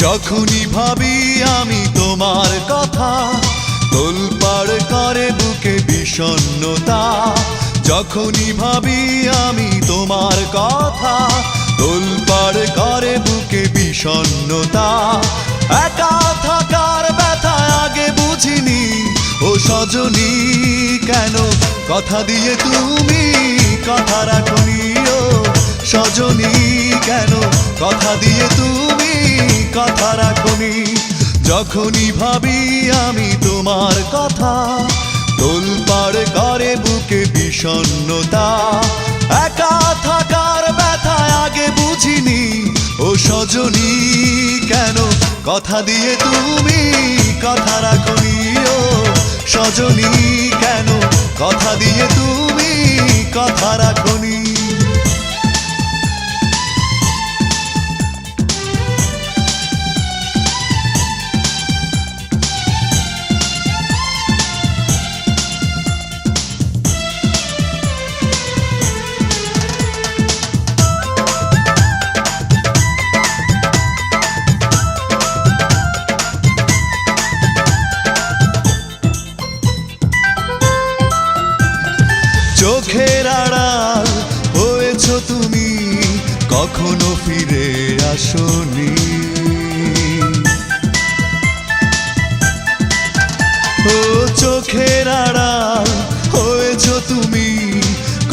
যখনই ভাবি আমি তোমার কথা, তোলপাড় করে বুকে বিষণ্ণতা। যখনই ভাবি আমি তোমার কথা, তোলপাড় করে বুকে বিষণ্ণতা। একা থাকার ব্যথা আগে বুঝিনি, ও সজনী কেন কথা দিয়ে তুমি কথা রাখনি। ও সজনী কেন কথা দিয়ে তুমি কথা রাখনি। যখনই ভাবি আমি তোমার কথা, তোলপাড় করে বুকে বিষণ্ণতা। একা থাকার ব্যথা আগে বুঝিনি, ও সজনী কেন কথা দিয়ে তুমি কথা রাখনি। ও সজনী কেন কথা দিয়ে তুমি কথা রাখনি। চোখের আড়াল হয়েছ তুমি, কখনো ফিরে আসনি। ও চোখের আড়াল হয়েছ তুমি,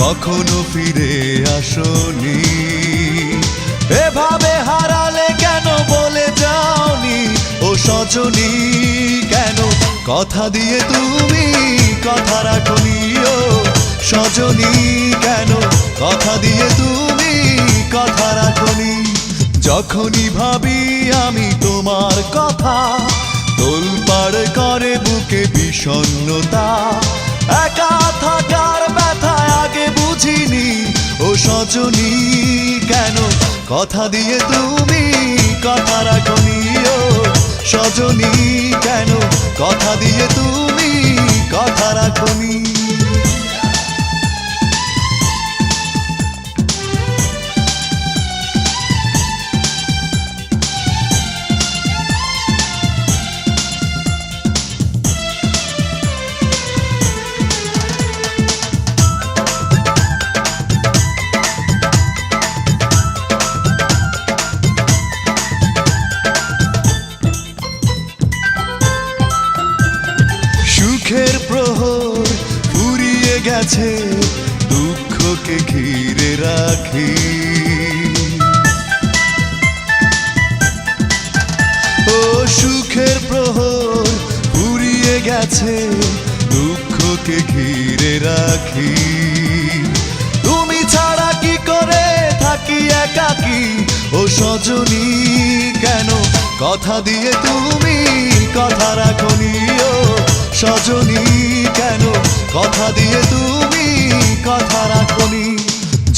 কখনো ফিরে আসনি। এভাবে হারালে কেন বলে যাওনি, ও সজনী কেন কথা দিয়ে তুমি কথা রাখনি। ও সজনী কেন কথা দিয়ে তুমি কথা রাখনি। যখনই ভাবি আমি তোমার কথা, তোলপাড় করে বুকে বিষণ্ণতা। একা থাকার ব্যথা আগে বুঝিনি, ও সজনী কেন কথা দিয়ে তুমি কথা রাখনি। ও সজনী কেন কথা দিয়ে তুমি কথা রাখনি। সুখের প্রহর ফুরিয়ে গেছে, দুঃখকে ঘিরে রাখি। ও সুখের প্রহর ফুরিয়ে গেছে, দুঃখকে ঘিরে রাখি। তুমি ছাড়া কি করে থাকি একাকী, ও সজনী কেন কথা দিয়ে তুমি কথা রাখনি। ও সজনী কেন কথা দিয়ে তুমি কথা রাখনি।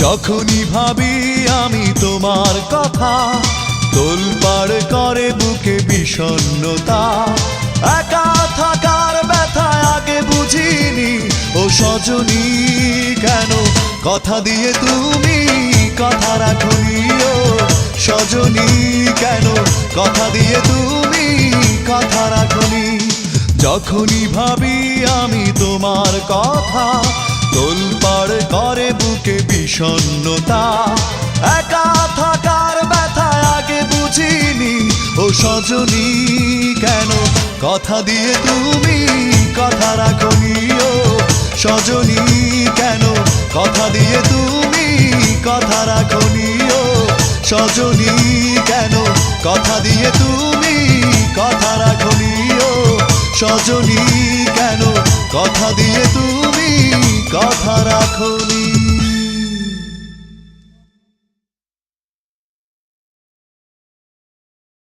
যখনই ভাবি আমি তোমার কথা, তোলপাড় করে বুকে বিষণ্ণতা। একা থাকার ব্যথা আগে বুঝিনি, ও সজনী কেন কথা দিয়ে তুমি কথা রাখনি। ও সজনী কেন কথা দিয়ে তুমি কথা রাখনি। যখনই ভাবি আমি তোমার কথা, তোলপাড় করে বুকে বিষণ্ণতা। একা থাকার ব্যথা আগে বুঝিনি, ও সজনী কেন কথা দিয়ে তুমি কথা রাখনি। ও সজনী কেন কথা দিয়ে তুমি কথা রাখনি। ও সজনী কেন কথা দিয়ে তুমি কথা রাখনি। ও সজনী কেন কথা দিয়ে তুমি কথা রাখনি।